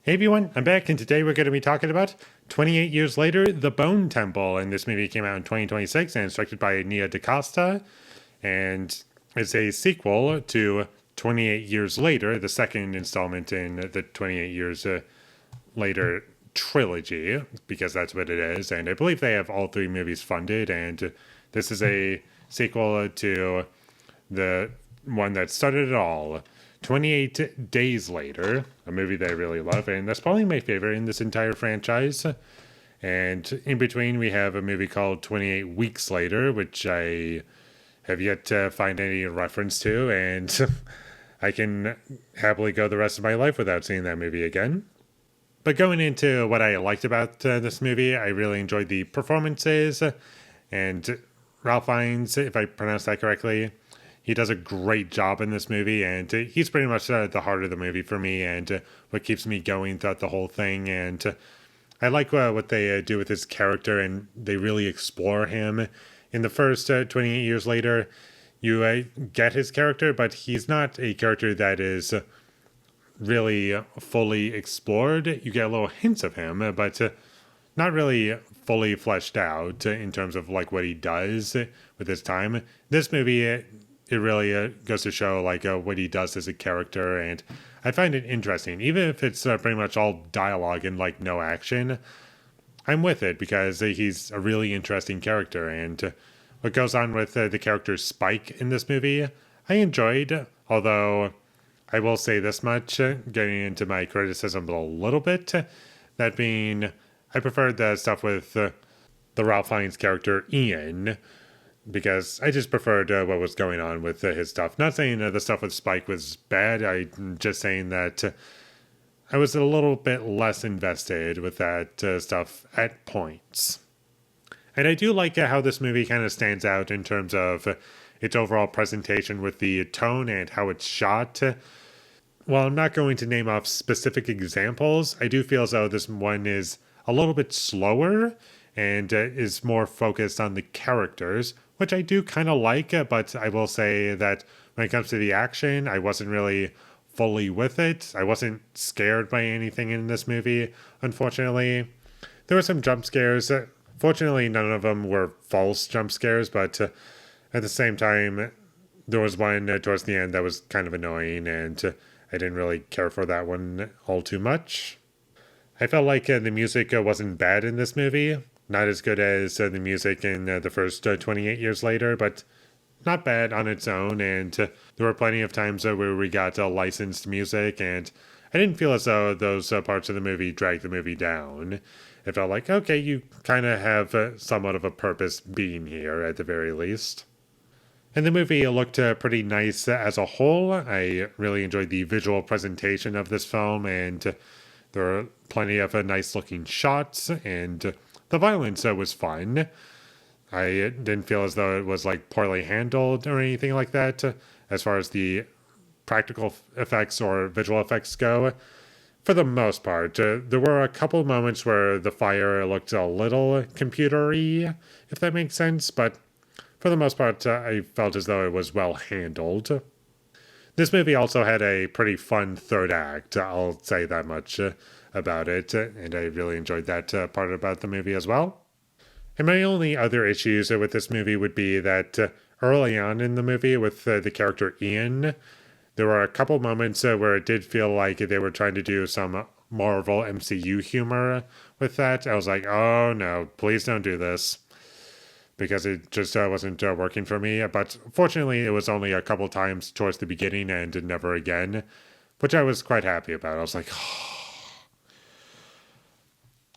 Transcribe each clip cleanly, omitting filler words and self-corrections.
Hey everyone, I'm back, and today we're going to be talking about 28 Years Later, The Bone Temple. And this movie came out in 2026 and it's directed by Nia DaCosta. And it's a sequel to 28 Years Later, the second installment in the 28 Years Later trilogy, because that's what it is. And I believe they have all three movies funded. And this is a sequel to the one that started it all. 28 Days Later, a movie that I really love, and that's probably my favorite in this entire franchise. And in between, we have a movie called 28 Weeks Later, which I have yet to find any reference to, and I can happily go the rest of my life without seeing that movie again. But going into what I liked about this movie, I really enjoyed the performances, and Ralph Fiennes, if I pronounce that correctly, he does a great job in this movie, and he's pretty much the heart of the movie for me, and what keeps me going throughout the whole thing. And I like what they do with his character, and they really explore him. In the first 28 Years Later, you get his character, but he's not a character that is really fully explored. You get little hints of him, but not really fully fleshed out in terms of like what he does with his time. This movie, it really goes to show like what he does as a character, and I find it interesting, even if it's pretty much all dialogue and like no action. I'm with it because he's a really interesting character, and what goes on with the character Spike in this movie, I enjoyed. Although I will say this much, getting into my criticism a little bit, that being, I preferred the stuff with the Ralph Fiennes character Ian, because I just preferred what was going on with his stuff. Not saying the stuff with Spike was bad. I'm just saying that I was a little bit less invested with that stuff at points. And I do like how this movie kind of stands out in terms of its overall presentation with the tone and how it's shot. While I'm not going to name off specific examples, I do feel as though this one is a little bit slower and is more focused on the characters, which I do kind of like, but I will say that when it comes to the action, I wasn't really fully with it. I wasn't scared by anything in this movie, unfortunately. There were some jump scares. Fortunately, none of them were false jump scares, but at the same time, there was one towards the end that was kind of annoying, and I didn't really care for that one all too much. I felt like the music wasn't bad in this movie. Not as good as the music in the first 28 Years Later, but not bad on its own. And there were plenty of times where we got licensed music, and I didn't feel as though those parts of the movie dragged the movie down. It felt like, okay, you kind of have somewhat of a purpose being here at the very least. And the movie looked pretty nice as a whole. I really enjoyed the visual presentation of this film, and there were plenty of nice looking shots, and the violence was fun. I didn't feel as though it was like poorly handled or anything like that as far as the practical effects or visual effects go. For the most part, there were a couple moments where the fire looked a little computery, if that makes sense, but for the most part, I felt as though it was well handled. This movie also had a pretty fun third act, I'll say that much about it, and I really enjoyed that part about the movie as well. And my only other issues with this movie would be that early on in the movie with the character Ian, there were a couple moments where it did feel like they were trying to do some Marvel MCU humor with that. I was like, oh no, please don't do this, because it just wasn't working for me. But fortunately, it was only a couple times towards the beginning and never again, which I was quite happy about. I was like, oh,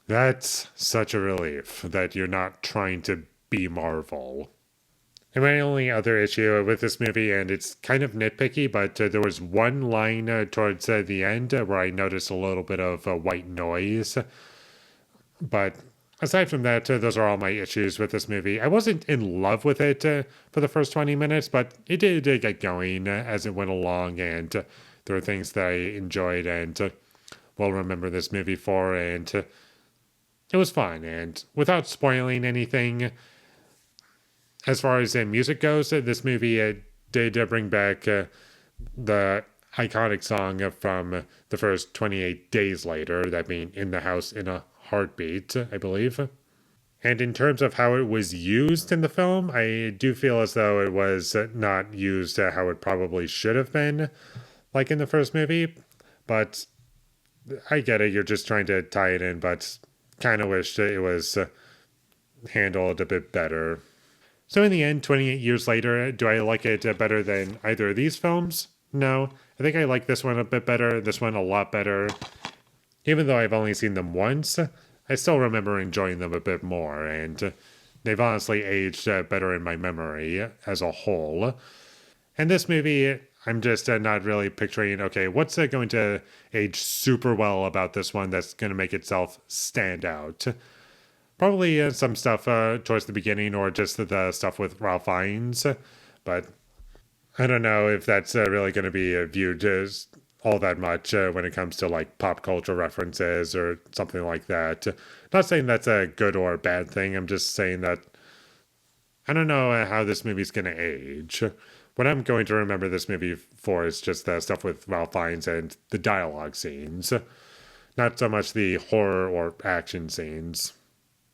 that's such a relief that you're not trying to be Marvel. And my only other issue with this movie, and it's kind of nitpicky, but there was one line towards the end where I noticed a little bit of white noise. But aside from that, those are all my issues with this movie. I wasn't in love with it for the first 20 minutes, but it did get going as it went along, and there were things that I enjoyed and will remember this movie for, and it was fun. And without spoiling anything, as far as music goes, this movie did bring back the iconic song from the first 28 days later, that being In the House in a Heartbeat, I believe. And in terms of how it was used in the film, I do feel as though it was not used how it probably should have been, like in the first movie. But I get it, you're just trying to tie it in, but kind of wish it was handled a bit better. So in the end, 28 years later, do I like it better than either of these films? No. I think I like this one a bit better, this one a lot better. Even though I've only seen them once, I still remember enjoying them a bit more, and they've honestly aged better in my memory as a whole. And this movie, I'm just not really picturing, okay, what's going to age super well about this one that's going to make itself stand out? Probably some stuff towards the beginning or just the stuff with Ralph Fiennes, but I don't know if that's really going to be viewed as all that much when it comes to like pop culture references or something like that. Not saying that's a good or a bad thing. I'm just saying that I don't know how this movie's going to age. What I'm going to remember this movie for is just the stuff with Ralph Fiennes and the dialogue scenes, not so much the horror or action scenes.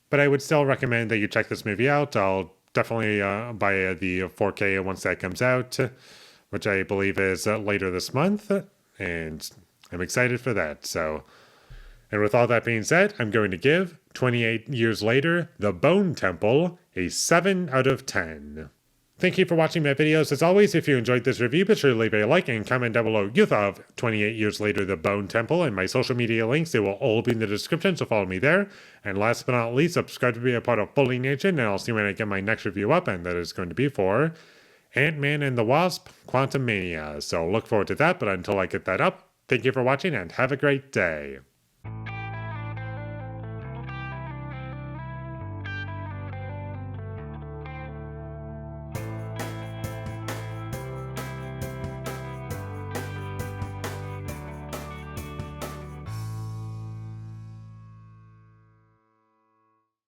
But I would still recommend that you check this movie out. I'll definitely buy the 4K once that comes out, which I believe is later this month, and I'm excited for that. So, and with all that being said, I'm going to give 28 years later, The Bone Temple a 7 out of 10. Thank you for watching my videos. As always, if you enjoyed this review, be sure to leave a like and comment down below your thought of 28 years later, The Bone Temple, and my social media links. They will all be in the description, so follow me there. And last but not least, subscribe to be a part of Foley Nation, and I'll see when I get my next review up, and that is going to be for Ant-Man and the Wasp: Quantumania. So look forward to that, but until I get that up, thank you for watching and have a great day.